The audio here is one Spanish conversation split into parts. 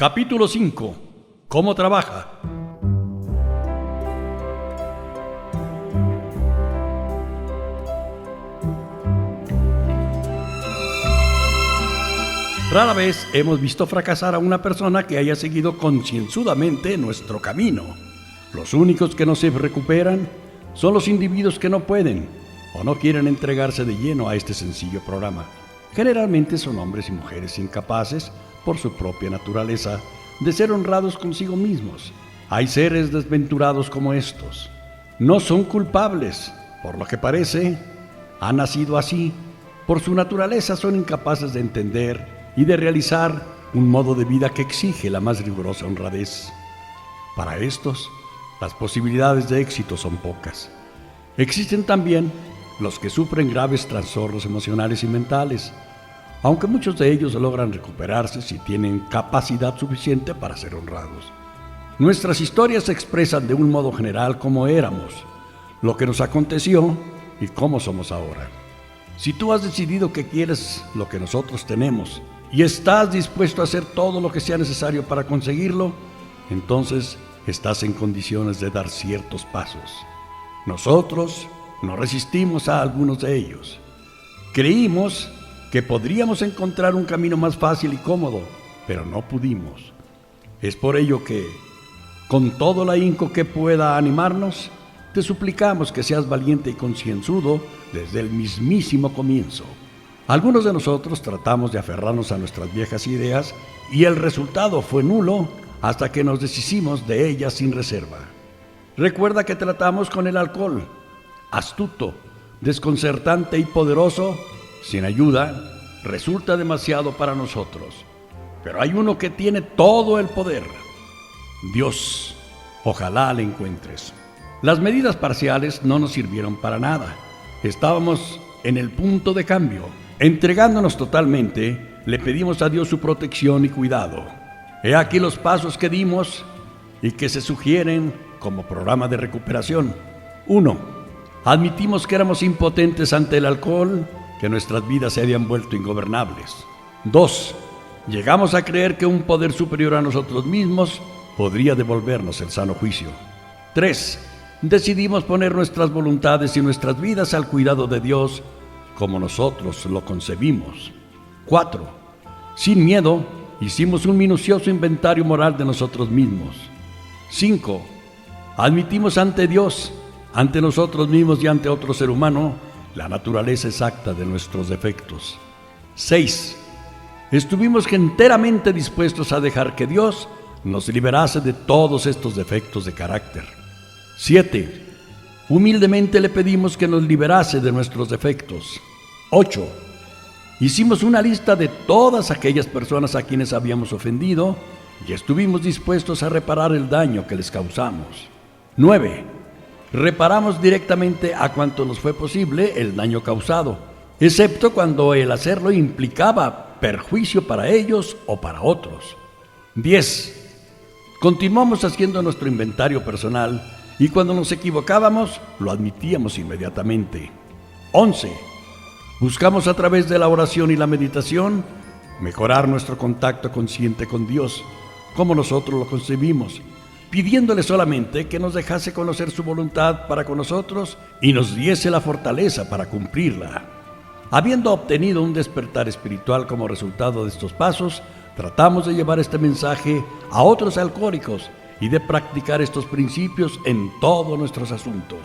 Capítulo 5. ¿Cómo trabaja? Rara vez hemos visto fracasar a una persona que haya seguido concienzudamente nuestro camino. Los únicos que no se recuperan son los individuos que no pueden o no quieren entregarse de lleno a este sencillo programa. Generalmente son hombres y mujeres incapaces, por su propia naturaleza, de ser honrados consigo mismos. Hay seres desventurados como estos. No son culpables, por lo que parece, han nacido así. Por su naturaleza son incapaces de entender y de realizar un modo de vida que exige la más rigurosa honradez. Para estos, las posibilidades de éxito son pocas. Existen también los que sufren graves trastornos emocionales y mentales, aunque muchos de ellos logran recuperarse si tienen capacidad suficiente para ser honrados. Nuestras historias expresan de un modo general cómo éramos, lo que nos aconteció y cómo somos ahora. Si tú has decidido que quieres lo que nosotros tenemos y estás dispuesto a hacer todo lo que sea necesario para conseguirlo, entonces estás en condiciones de dar ciertos pasos. Nosotros no resistimos a algunos de ellos. Creímos que podríamos encontrar un camino más fácil y cómodo, pero no pudimos. Es por ello que, con todo el ahínco que pueda animarnos, te suplicamos que seas valiente y concienzudo desde el mismísimo comienzo. Algunos de nosotros tratamos de aferrarnos a nuestras viejas ideas y el resultado fue nulo hasta que nos deshicimos de ellas sin reserva. Recuerda que tratamos con el alcohol, astuto, desconcertante y poderoso. Sin ayuda, resulta demasiado para nosotros. Pero hay uno que tiene todo el poder: Dios. Ojalá le encuentres. Las medidas parciales no nos sirvieron para nada. Estábamos en el punto de cambio. Entregándonos totalmente, le pedimos a Dios su protección y cuidado. He aquí los pasos que dimos y que se sugieren como programa de recuperación. 1. Admitimos que éramos impotentes ante el alcohol, que nuestras vidas se habían vuelto ingobernables. 2. Llegamos a creer que un poder superior a nosotros mismos podría devolvernos el sano juicio. 3. Decidimos poner nuestras voluntades y nuestras vidas al cuidado de Dios, como nosotros lo concebimos. 4. Sin miedo, hicimos un minucioso inventario moral de nosotros mismos. 5. Admitimos ante Dios, ante nosotros mismos y ante otro ser humano, la naturaleza exacta de nuestros defectos. 6. Estuvimos enteramente dispuestos a dejar que Dios nos liberase de todos estos defectos de carácter. 7. Humildemente le pedimos que nos liberase de nuestros defectos. 8. Hicimos una lista de todas aquellas personas a quienes habíamos ofendido y estuvimos dispuestos a reparar el daño que les causamos. 9. Reparamos directamente a cuanto nos fue posible el daño causado, excepto cuando el hacerlo implicaba perjuicio para ellos o para otros. 10. Continuamos haciendo nuestro inventario personal y cuando nos equivocábamos, lo admitíamos inmediatamente. 11. Buscamos a través de la oración y la meditación mejorar nuestro contacto consciente con Dios, como nosotros lo concebimos, pidiéndole solamente que nos dejase conocer su voluntad para con nosotros y nos diese la fortaleza para cumplirla. Habiendo obtenido un despertar espiritual como resultado de estos pasos, tratamos de llevar este mensaje a otros alcohólicos y de practicar estos principios en todos nuestros asuntos.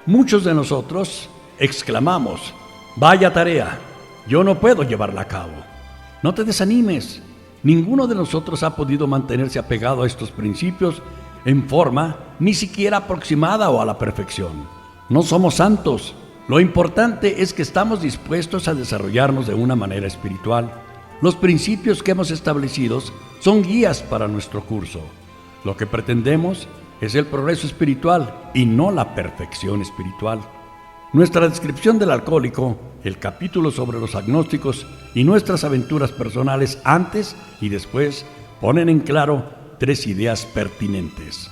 Muchos de nosotros exclamamos: «Vaya tarea, yo no puedo llevarla a cabo». No te desanimes. Ninguno de nosotros ha podido mantenerse apegado a estos principios en forma ni siquiera aproximada o a la perfección. No somos santos. Lo importante es que estamos dispuestos a desarrollarnos de una manera espiritual. Los principios que hemos establecido son guías para nuestro curso. Lo que pretendemos es el progreso espiritual y no la perfección espiritual. Nuestra descripción del alcohólico, el capítulo sobre los agnósticos y nuestras aventuras personales antes y después ponen en claro 3 ideas pertinentes.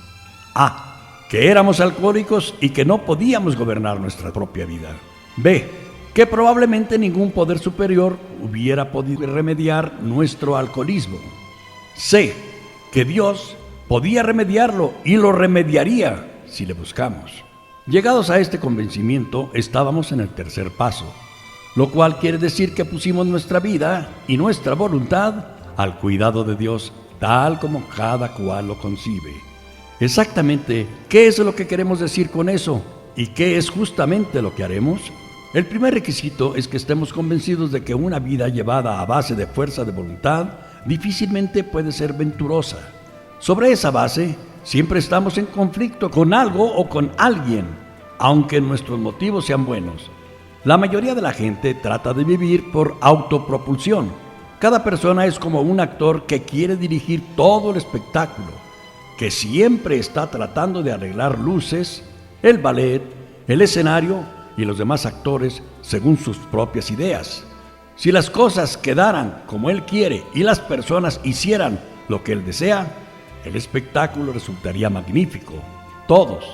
A. Que éramos alcohólicos y que no podíamos gobernar nuestra propia vida. B. Que probablemente ningún poder superior hubiera podido remediar nuestro alcoholismo. C. que Dios podía remediarlo y lo remediaría si le buscamos. Llegados a este convencimiento, estábamos en el tercer paso, lo cual quiere decir que pusimos nuestra vida y nuestra voluntad al cuidado de Dios, tal como cada cual lo concibe. Exactamente, ¿qué es lo que queremos decir con eso? ¿Y qué es justamente lo que haremos? El primer requisito es que estemos convencidos de que una vida llevada a base de fuerza de voluntad difícilmente puede ser venturosa. Sobre esa base, siempre estamos en conflicto con algo o con alguien, aunque nuestros motivos sean buenos. La mayoría de la gente trata de vivir por autopropulsión. Cada persona es como un actor que quiere dirigir todo el espectáculo, que siempre está tratando de arreglar luces, el ballet, el escenario y los demás actores según sus propias ideas. Si las cosas quedaran como él quiere y las personas hicieran lo que él desea, el espectáculo resultaría magnífico. Todos,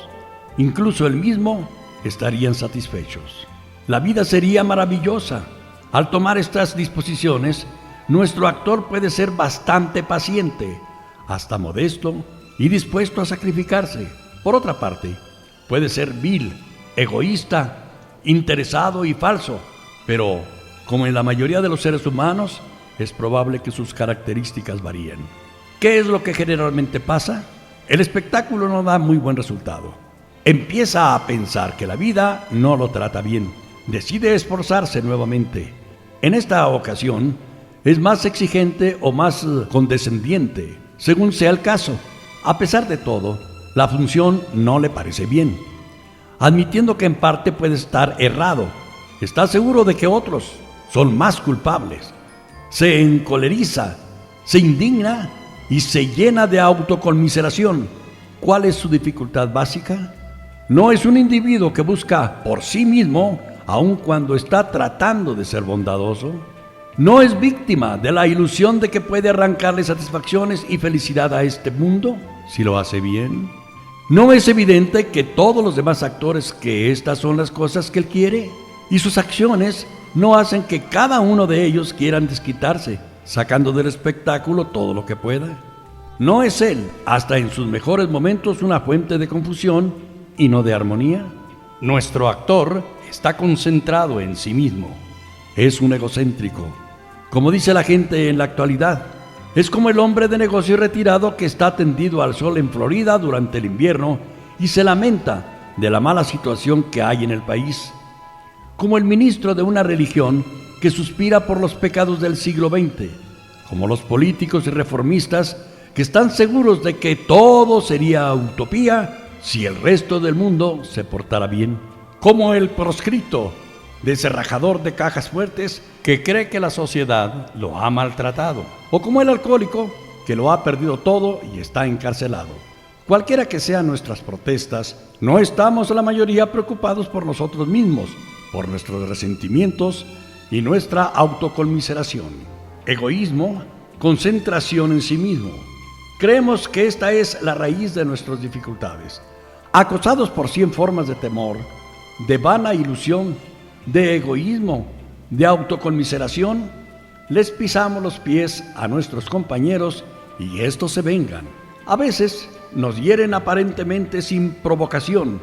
incluso él mismo, estarían satisfechos. La vida sería maravillosa. Al tomar estas disposiciones, nuestro actor puede ser bastante paciente, hasta modesto y dispuesto a sacrificarse. Por otra parte, puede ser vil, egoísta, interesado y falso, pero como en la mayoría de los seres humanos, es probable que sus características varíen. ¿Qué es lo que generalmente pasa? El espectáculo no da muy buen resultado. Empieza a pensar que la vida no lo trata bien. Decide esforzarse nuevamente. En esta ocasión, es más exigente o más condescendiente, según sea el caso. A pesar de todo, la función no le parece bien. Admitiendo que en parte puede estar errado, está seguro de que otros son más culpables. Se encoleriza, se indigna y se llena de autoconmiseración. ¿Cuál es su dificultad básica? No es un individuo que busca por sí mismo, aun cuando está tratando de ser bondadoso. No es víctima de la ilusión de que puede arrancarle satisfacciones y felicidad a este mundo, si lo hace bien. ¿No es evidente que todos los demás actores que estas son las cosas que él quiere? Y sus acciones no hacen que cada uno de ellos quieran desquitarse, sacando del espectáculo todo lo que pueda. ¿No es él, hasta en sus mejores momentos, una fuente de confusión y no de armonía? Nuestro actor está concentrado en sí mismo. Es un egocéntrico. Como dice la gente en la actualidad, es como el hombre de negocio retirado que está tendido al sol en Florida durante el invierno y se lamenta de la mala situación que hay en el país. Como el ministro de una religión que suspira por los pecados del siglo XX. Como los políticos y reformistas que están seguros de que todo sería utopía si el resto del mundo se portara bien. Como el proscrito, desenrajador de cajas fuertes, que cree que la sociedad lo ha maltratado. O como el alcohólico, que lo ha perdido todo y está encarcelado. Cualquiera que sean nuestras protestas, no estamos la mayoría preocupados por nosotros mismos, por nuestros resentimientos y nuestra autoconmiseración. Egoísmo, concentración en sí mismo. Creemos que esta es la raíz de nuestras dificultades. Acosados por 100 formas de temor, de vana ilusión, de egoísmo, de autoconmiseración, les pisamos los pies a nuestros compañeros y estos se vengan. A veces nos hieren aparentemente sin provocación,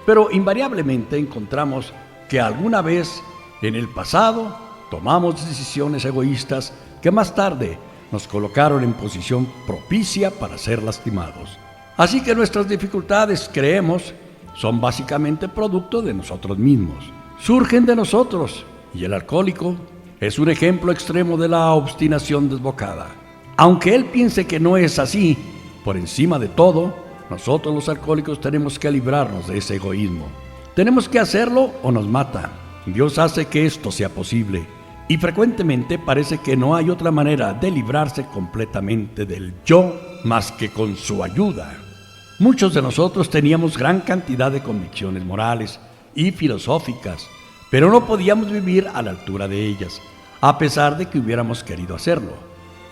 pero invariablemente encontramos que alguna vez en el pasado tomamos decisiones egoístas que más tarde nos colocaron en posición propicia para ser lastimados. Así que nuestras dificultades, creemos, son básicamente producto de nosotros mismos. Surgen de nosotros, y el alcohólico es un ejemplo extremo de la obstinación desbocada. Aunque él piense que no es así, por encima de todo, nosotros los alcohólicos tenemos que librarnos de ese egoísmo. Tenemos que hacerlo o nos mata. Dios hace que esto sea posible, y frecuentemente parece que no hay otra manera de librarse completamente del yo más que con su ayuda. Muchos de nosotros teníamos gran cantidad de convicciones morales y filosóficas, pero no podíamos vivir a la altura de ellas, a pesar de que hubiéramos querido hacerlo.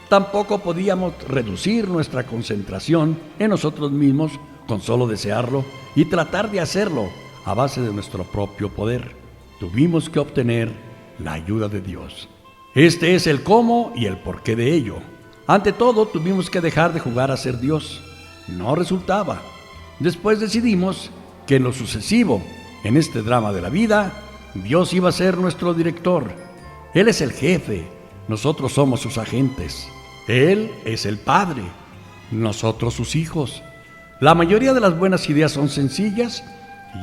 Tampoco podíamos reducir nuestra concentración en nosotros mismos con solo desearlo y tratar de hacerlo a base de nuestro propio poder. Tuvimos que obtener la ayuda de Dios. Este es el cómo y el porqué de ello. Ante todo, tuvimos que dejar de jugar a ser Dios. No resultaba. Después decidimos que en lo sucesivo, en este drama de la vida, Dios iba a ser nuestro director. Él es el jefe, nosotros somos sus agentes. Él es el padre, nosotros sus hijos. La mayoría de las buenas ideas son sencillas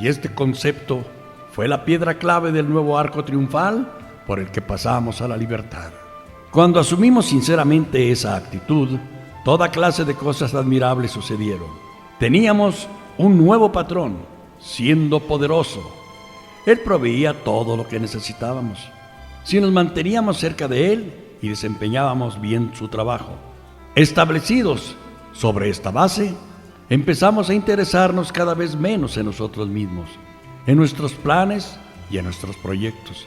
y este concepto fue la piedra clave del nuevo arco triunfal por el que pasamos a la libertad. Cuando asumimos sinceramente esa actitud, toda clase de cosas admirables sucedieron. Teníamos un nuevo patrón, siendo poderoso. Él proveía todo lo que necesitábamos. Si nos manteníamos cerca de Él y desempeñábamos bien su trabajo. Establecidos sobre esta base, empezamos a interesarnos cada vez menos en nosotros mismos, en nuestros planes y en nuestros proyectos.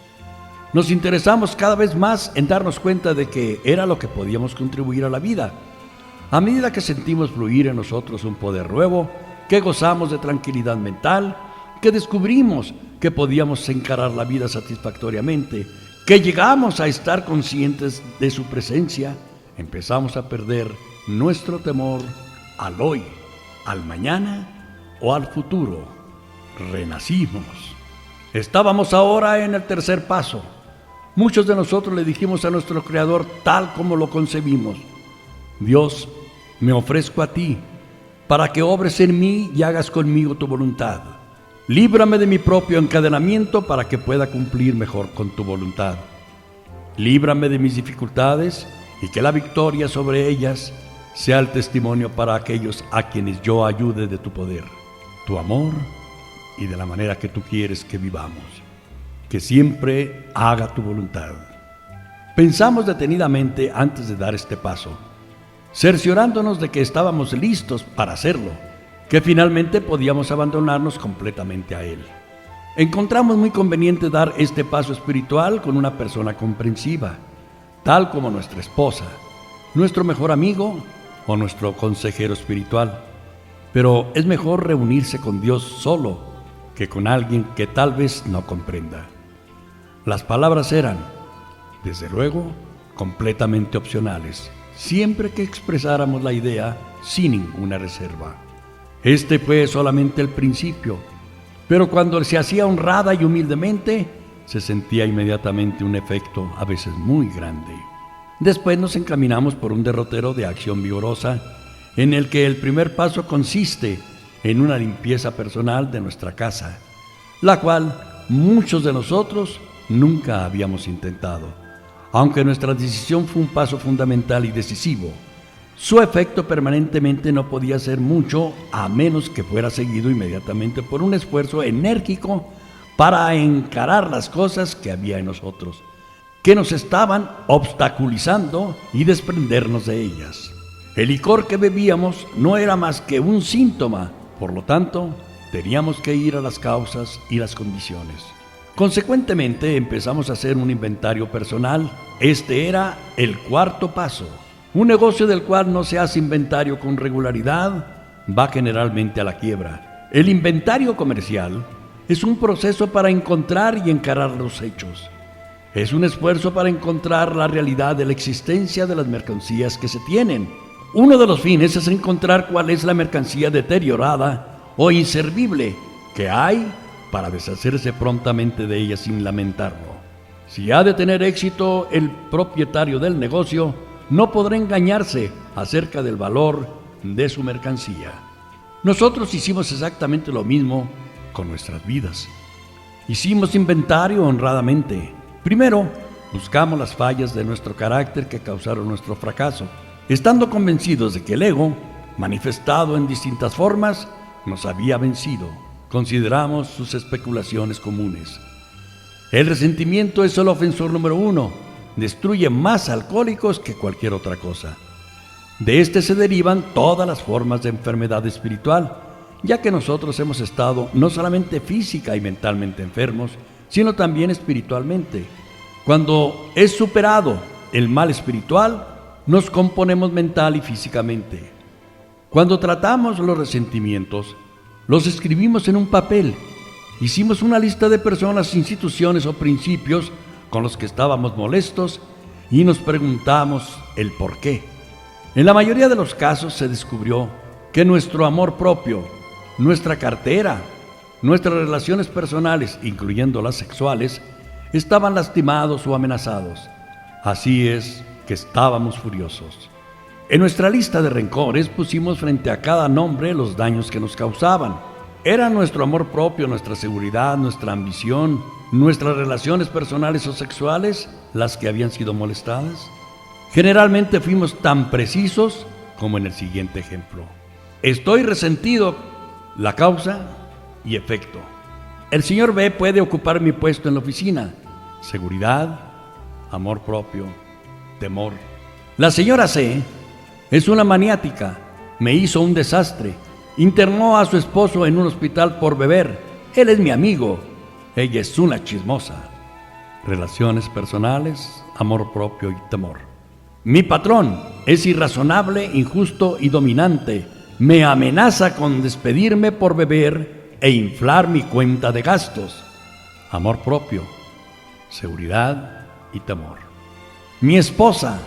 Nos interesamos cada vez más en darnos cuenta de que era lo que podíamos contribuir a la vida. A medida que sentimos fluir en nosotros un poder nuevo, que gozamos de tranquilidad mental, que descubrimos que podíamos encarar la vida satisfactoriamente, que llegamos a estar conscientes de su presencia, empezamos a perder nuestro temor al hoy, al mañana o al futuro. Renacimos. Estábamos ahora en el tercer paso. Muchos de nosotros le dijimos a nuestro Creador tal como lo concebimos: Dios, me ofrezco a ti, para que obres en mí y hagas conmigo tu voluntad. Líbrame de mi propio encadenamiento para que pueda cumplir mejor con tu voluntad. Líbrame de mis dificultades y que la victoria sobre ellas sea el testimonio para aquellos a quienes yo ayude de tu poder, tu amor y de la manera que tú quieres que vivamos. Que siempre haga tu voluntad. Pensamos detenidamente antes de dar este paso, cerciorándonos de que estábamos listos para hacerlo, que finalmente podíamos abandonarnos completamente a Él. Encontramos muy conveniente dar este paso espiritual con una persona comprensiva, tal como nuestra esposa, nuestro mejor amigo o nuestro consejero espiritual. Pero es mejor reunirse con Dios solo que con alguien que tal vez no comprenda. Las palabras eran, desde luego, completamente opcionales, siempre que expresáramos la idea sin ninguna reserva. Este fue solamente el principio, pero cuando se hacía honrada y humildemente, se sentía inmediatamente un efecto a veces muy grande. Después nos encaminamos por un derrotero de acción vigorosa, en el que el primer paso consiste en una limpieza personal de nuestra casa, la cual muchos de nosotros nunca habíamos intentado. Aunque nuestra decisión fue un paso fundamental y decisivo, su efecto permanentemente no podía ser mucho a menos que fuera seguido inmediatamente por un esfuerzo enérgico para encarar las cosas que había en nosotros, que nos estaban obstaculizando y desprendernos de ellas. El licor que bebíamos no era más que un síntoma, por lo tanto, teníamos que ir a las causas y las condiciones. Consecuentemente, empezamos a hacer un inventario personal. Este era el cuarto paso. Un negocio del cual no se hace inventario con regularidad va generalmente a la quiebra. El inventario comercial es un proceso para encontrar y encarar los hechos. Es un esfuerzo para encontrar la realidad de la existencia de las mercancías que se tienen. Uno de los fines es encontrar cuál es la mercancía deteriorada o inservible que hay para deshacerse prontamente de ella sin lamentarlo. Si ha de tener éxito el propietario del negocio, no podrá engañarse acerca del valor de su mercancía. Nosotros hicimos exactamente lo mismo con nuestras vidas. Hicimos inventario honradamente. Primero, buscamos las fallas de nuestro carácter que causaron nuestro fracaso, estando convencidos de que el ego, manifestado en distintas formas, nos había vencido. Consideramos sus especulaciones comunes. El resentimiento es el ofensor número 1. Destruye más alcohólicos que cualquier otra cosa. De este se derivan todas las formas de enfermedad espiritual, ya que nosotros hemos estado no solamente física y mentalmente enfermos, sino también espiritualmente. Cuando es superado el mal espiritual, nos componemos mental y físicamente. Cuando tratamos los resentimientos, los escribimos en un papel. Hicimos una lista de personas, instituciones o principios con los que estábamos molestos y nos preguntamos el por qué. En la mayoría de los casos se descubrió que nuestro amor propio, nuestra cartera, nuestras relaciones personales, incluyendo las sexuales, estaban lastimados o amenazados. Así es que estábamos furiosos. En nuestra lista de rencores pusimos frente a cada nombre los daños que nos causaban. Era nuestro amor propio, nuestra seguridad, nuestra ambición, nuestras relaciones personales o sexuales las que habían sido molestadas. Generalmente fuimos tan precisos como en el siguiente ejemplo. Estoy resentido, la causa y efecto. El señor B puede ocupar mi puesto en la oficina. Seguridad, amor propio, temor. La señora C es una maniática, me hizo un desastre, internó a su esposo en un hospital por beber. Él es mi amigo, ella es una chismosa. Relaciones personales, amor propio y temor. Mi patrón es irrazonable, injusto y dominante. Me amenaza con despedirme por beber e inflar mi cuenta de gastos. Amor propio, seguridad y temor. Mi esposa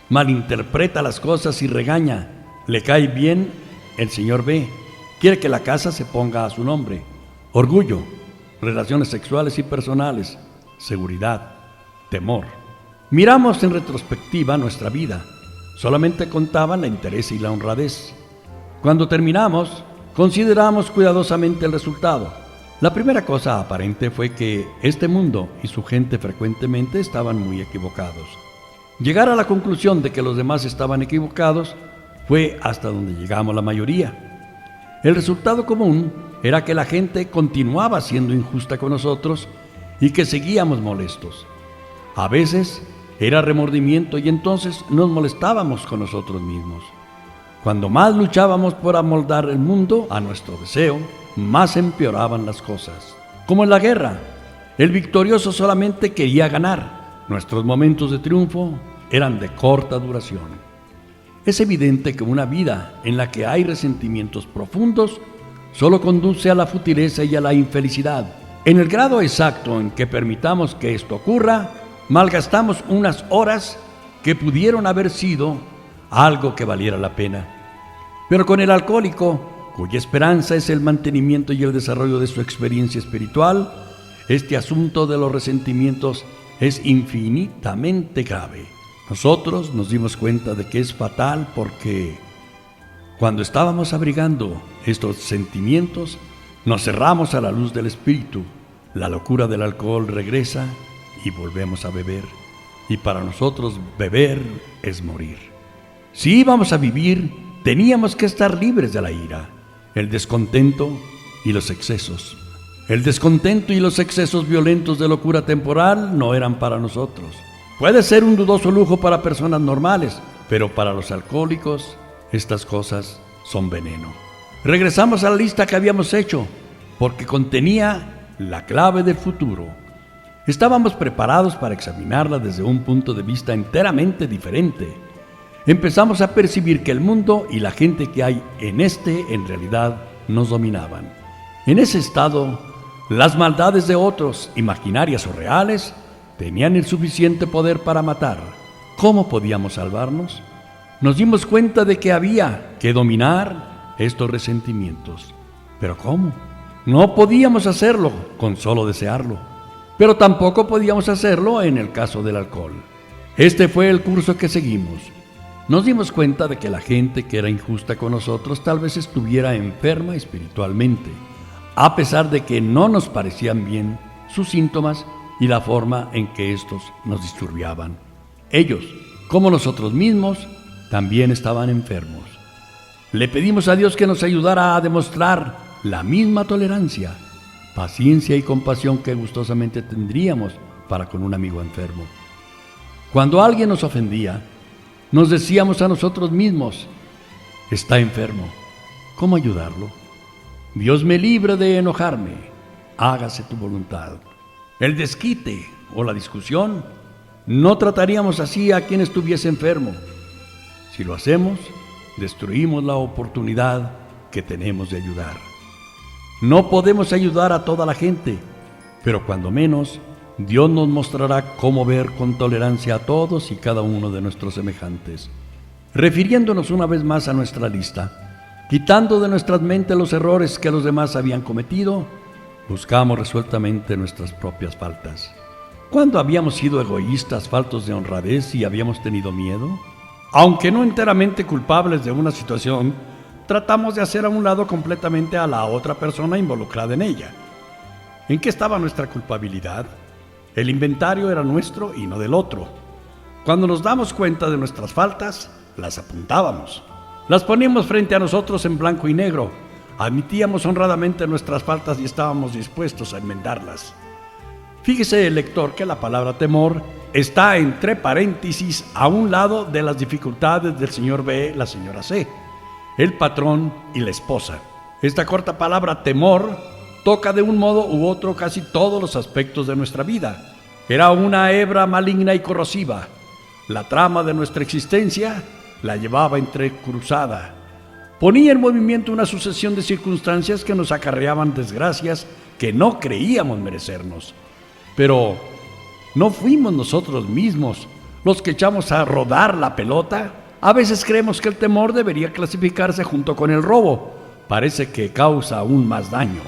malinterpreta las cosas y regaña. Le cae bien el señor B. Quiere que la casa se ponga a su nombre. Orgullo, relaciones sexuales y personales, seguridad, temor. Miramos en retrospectiva nuestra vida. Solamente contaban la interés y la honradez. Cuando terminamos, consideramos cuidadosamente el resultado. La primera cosa aparente fue que este mundo y su gente frecuentemente estaban muy equivocados. Llegar a la conclusión de que los demás estaban equivocados fue hasta donde llegamos la mayoría. El resultado común era que la gente continuaba siendo injusta con nosotros y que seguíamos molestos. A veces era remordimiento y entonces nos molestábamos con nosotros mismos. Cuando más luchábamos por amoldar el mundo a nuestro deseo, más empeoraban las cosas. Como en la guerra, el victorioso solamente quería ganar. Nuestros momentos de triunfo eran de corta duración. Es evidente que una vida en la que hay resentimientos profundos solo conduce a la futileza y a la infelicidad. En el grado exacto en que permitamos que esto ocurra, malgastamos unas horas que pudieron haber sido algo que valiera la pena. Pero con el alcohólico, cuya esperanza es el mantenimiento y el desarrollo de su experiencia espiritual, este asunto de los resentimientos es infinitamente grave. Nosotros nos dimos cuenta de que es fatal porque cuando estábamos abrigando estos sentimientos, nos cerramos a la luz del espíritu. La locura del alcohol regresa y volvemos a beber. Y para nosotros beber es morir. Si íbamos a vivir, teníamos que estar libres de la ira, el descontento y los excesos. El descontento y los excesos violentos de locura temporal no eran para nosotros. Puede ser un dudoso lujo para personas normales, pero para los alcohólicos estas cosas son veneno. Regresamos a la lista que habíamos hecho, porque contenía la clave del futuro. Estábamos preparados para examinarla desde un punto de vista enteramente diferente. Empezamos a percibir que el mundo y la gente que hay en realidad nos dominaban. En ese estado, las maldades de otros, imaginarias o reales, tenían el suficiente poder para matar. ¿Cómo podíamos salvarnos? Nos dimos cuenta de que había que dominar estos resentimientos. ¿Pero cómo? No podíamos hacerlo con solo desearlo, pero tampoco podíamos hacerlo en el caso del alcohol. Este fue el curso que seguimos. Nos dimos cuenta de que la gente que era injusta con nosotros tal vez estuviera enferma espiritualmente, a pesar de que no nos parecían bien sus síntomas y la forma en que estos nos disturbaban. Ellos, como nosotros mismos, también estaban enfermos. Le pedimos a Dios que nos ayudara a demostrar la misma tolerancia, paciencia y compasión que gustosamente tendríamos para con un amigo enfermo. Cuando alguien nos ofendía, nos decíamos a nosotros mismos: está enfermo, ¿cómo ayudarlo? Dios me libre de enojarme, hágase tu voluntad. El desquite o la discusión, no trataríamos así a quien estuviese enfermo. Si lo hacemos, destruimos la oportunidad que tenemos de ayudar. No podemos ayudar a toda la gente, pero cuando menos, Dios nos mostrará cómo ver con tolerancia a todos y cada uno de nuestros semejantes. refiriéndonos una vez más a nuestra lista, quitando de nuestras mentes los errores que los demás habían cometido, buscamos resueltamente nuestras propias faltas. ¿Cuándo habíamos sido egoístas, faltos de honradez y habíamos tenido miedo? Aunque no enteramente culpables de una situación, tratamos de hacer a un lado completamente a la otra persona involucrada en ella. ¿En qué estaba nuestra culpabilidad? El inventario era nuestro y no del otro. Cuando nos damos cuenta de nuestras faltas, las apuntábamos. Las poníamos frente a nosotros en blanco y negro. Admitíamos honradamente nuestras faltas y estábamos dispuestos a enmendarlas. Fíjese el lector que la palabra temor está entre paréntesis a un lado de las dificultades del señor B, la señora C, el patrón y la esposa. Esta corta palabra temor toca de un modo u otro casi todos los aspectos de nuestra vida. Era una hebra maligna y corrosiva. La trama de nuestra existencia la llevaba entrecruzada. Ponía en movimiento una sucesión de circunstancias que nos acarreaban desgracias que no creíamos merecernos. Pero ¿no fuimos nosotros mismos los que echamos a rodar la pelota? A veces creemos que el temor debería clasificarse junto con el robo. Parece que causa aún más daño.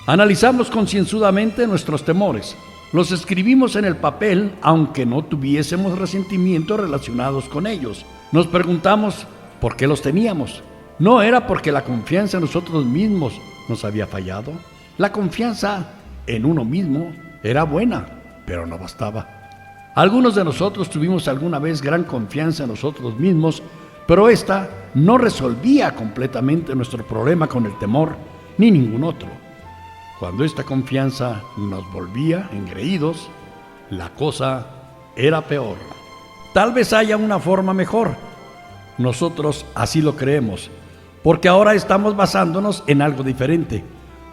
Analizamos concienzudamente nuestros temores. Los escribimos en el papel, aunque no tuviésemos resentimientos relacionados con ellos. Nos preguntamos por qué los teníamos. ¿No era porque la confianza en nosotros mismos nos había fallado? La confianza en uno mismo era buena, pero no bastaba. Algunos de nosotros tuvimos alguna vez gran confianza en nosotros mismos, pero esta no resolvía completamente nuestro problema con el temor, ni ningún otro. Cuando esta confianza nos volvía engreídos, la cosa era peor. Tal vez haya una forma mejor. Nosotros así lo creemos, porque ahora estamos basándonos en algo diferente.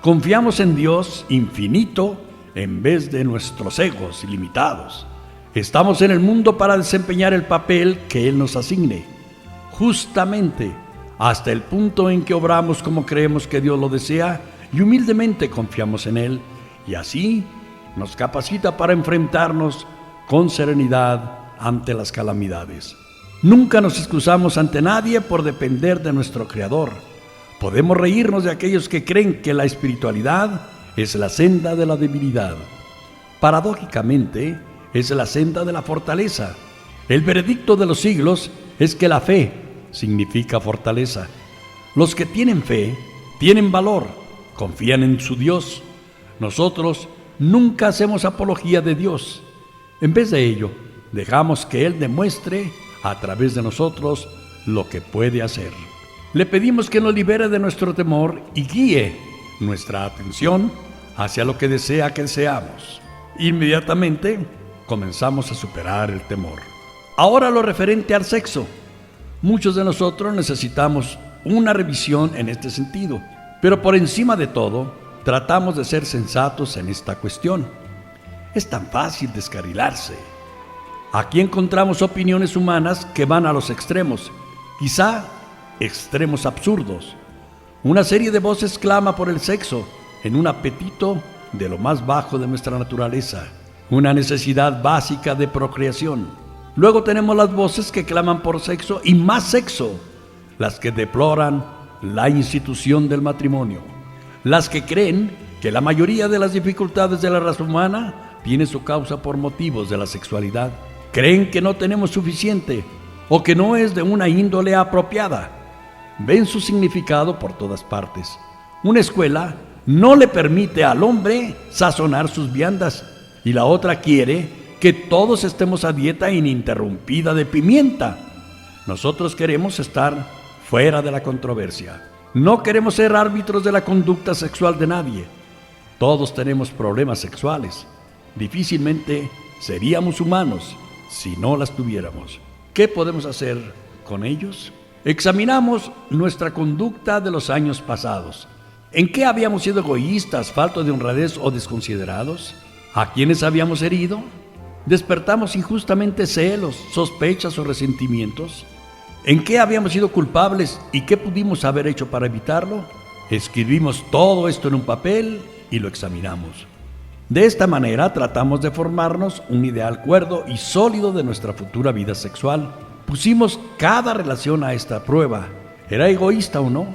Confiamos en Dios infinito en vez de nuestros egos ilimitados. Estamos en el mundo para desempeñar el papel que Él nos asigne, justamente hasta el punto en que obramos como creemos que Dios lo desea y humildemente confiamos en Él, y así nos capacita para enfrentarnos con serenidad ante las calamidades. Nunca nos excusamos ante nadie por depender de nuestro Creador. Podemos reírnos de aquellos que creen que la espiritualidad es la senda de la debilidad. Paradójicamente, es la senda de la fortaleza. El veredicto de los siglos es que la fe significa fortaleza. Los que tienen fe, tienen valor, confían en su Dios. Nosotros nunca hacemos apología de Dios. En vez de ello, dejamos que Él demuestre a través de nosotros lo que puede hacer. Le pedimos que nos libere de nuestro temor y guíe nuestra atención hacia lo que desea que seamos. Inmediatamente comenzamos a superar el temor. Ahora lo referente al sexo. Muchos de nosotros necesitamos una revisión en este sentido, pero por encima de todo, tratamos de ser sensatos en esta cuestión. Es tan fácil descarrilarse. Aquí encontramos opiniones humanas que van a los extremos, quizá extremos absurdos. Una serie de voces clama por el sexo en un apetito de lo más bajo de nuestra naturaleza, una necesidad básica de procreación. Luego tenemos las voces que claman por sexo y más sexo, las que deploran la institución del matrimonio, las que creen que la mayoría de las dificultades de la raza humana tiene su causa por motivos de la sexualidad. Creen que no tenemos suficiente o que no es de una índole apropiada. Ven su significado por todas partes. Una escuela no le permite al hombre sazonar sus viandas y la otra quiere que todos estemos a dieta ininterrumpida de pimienta. Nosotros queremos estar fuera de la controversia. No queremos ser árbitros de la conducta sexual de nadie. Todos tenemos problemas sexuales. Difícilmente seríamos humanos si no las tuviéramos. ¿Qué podemos hacer con ellos? Examinamos nuestra conducta de los años pasados. ¿En qué habíamos sido egoístas, faltos de honradez o desconsiderados? ¿A quiénes habíamos herido? ¿Despertamos injustamente celos, sospechas o resentimientos? ¿En qué habíamos sido culpables y qué pudimos haber hecho para evitarlo? Escribimos todo esto en un papel y lo examinamos. De esta manera tratamos de formarnos un ideal cuerdo y sólido de nuestra futura vida sexual. Pusimos cada relación a esta prueba, ¿era egoísta o no?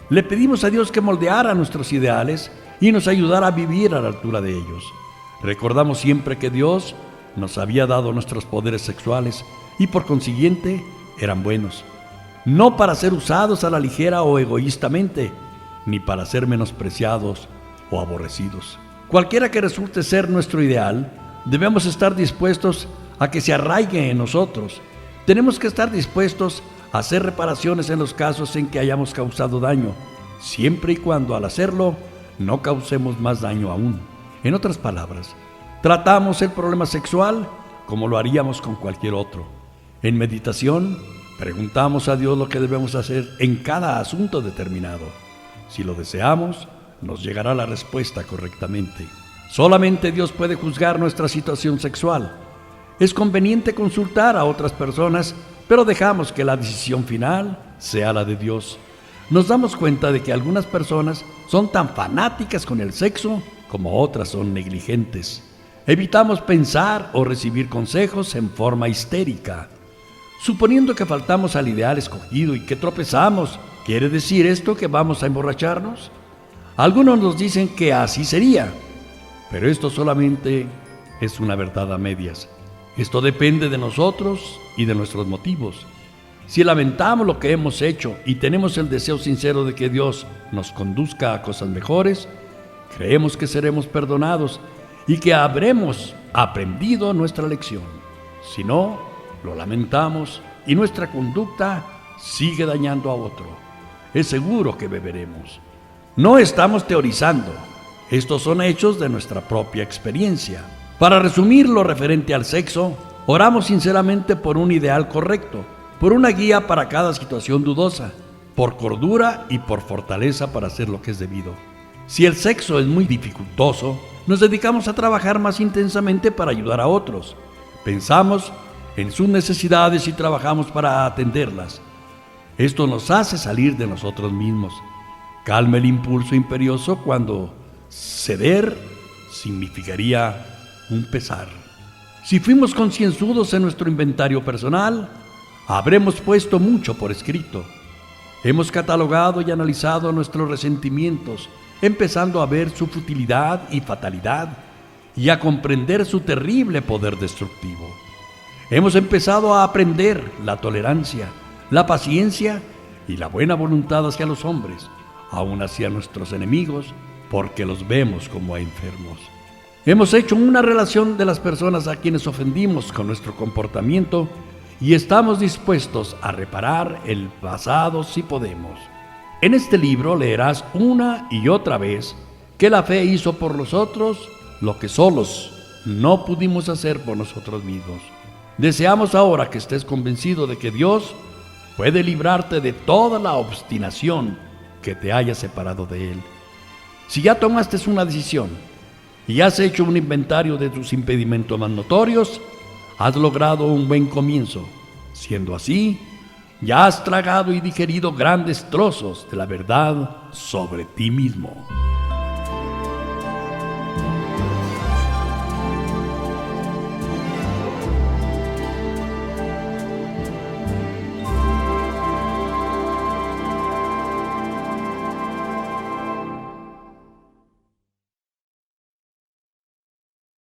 Le pedimos a Dios que moldeara nuestros ideales y nos ayudara a vivir a la altura de ellos. Recordamos siempre que Dios nos había dado nuestros poderes sexuales y por consiguiente eran buenos, no para ser usados a la ligera o egoístamente, ni para ser menospreciados o aborrecidos. Cualquiera que resulte ser nuestro ideal, debemos estar dispuestos a que se arraigue en nosotros. Tenemos que estar dispuestos a hacer reparaciones en los casos en que hayamos causado daño, siempre y cuando al hacerlo no causemos más daño aún. En otras palabras, tratamos el problema sexual como lo haríamos con cualquier otro. En meditación, preguntamos a Dios lo que debemos hacer en cada asunto determinado. Si lo deseamos, nos llegará la respuesta correctamente. Solamente Dios puede juzgar nuestra situación sexual. Es conveniente consultar a otras personas, pero dejamos que la decisión final sea la de Dios. Nos damos cuenta de que algunas personas son tan fanáticas con el sexo como otras son negligentes. Evitamos pensar o recibir consejos en forma histérica. Suponiendo que faltamos al ideal escogido y que tropezamos, ¿quiere decir esto que vamos a emborracharnos? Algunos nos dicen que así sería, pero esto solamente es una verdad a medias. Esto depende de nosotros y de nuestros motivos. Si lamentamos lo que hemos hecho y tenemos el deseo sincero de que Dios nos conduzca a cosas mejores, creemos que seremos perdonados y que habremos aprendido nuestra lección. Si no, lo lamentamos y nuestra conducta sigue dañando a otro. Es seguro que beberemos. No estamos teorizando. Estos son hechos de nuestra propia experiencia. Para resumir lo referente al sexo, oramos sinceramente por un ideal correcto, por una guía para cada situación dudosa, por cordura y por fortaleza para hacer lo que es debido. Si el sexo es muy dificultoso, nos dedicamos a trabajar más intensamente para ayudar a otros. Pensamos en sus necesidades y trabajamos para atenderlas. Esto nos hace salir de nosotros mismos. Calma el impulso imperioso cuando ceder significaría un pesar. Si fuimos concienzudos en nuestro inventario personal, habremos puesto mucho por escrito. Hemos catalogado y analizado nuestros resentimientos, empezando a ver su futilidad y fatalidad y a comprender su terrible poder destructivo. Hemos empezado a aprender la tolerancia, la paciencia y la buena voluntad hacia los hombres, aun hacia nuestros enemigos, porque los vemos como a enfermos. Hemos hecho una relación de las personas a quienes ofendimos con nuestro comportamiento y estamos dispuestos a reparar el pasado si podemos. En este libro leerás una y otra vez que la fe hizo por los otros lo que solos no pudimos hacer por nosotros mismos. Deseamos ahora que estés convencido de que Dios puede librarte de toda la obstinación que te haya separado de Él. Si ya tomaste una decisión y has hecho un inventario de tus impedimentos más notorios, has logrado un buen comienzo. Siendo así, ya has tragado y digerido grandes trozos de la verdad sobre ti mismo.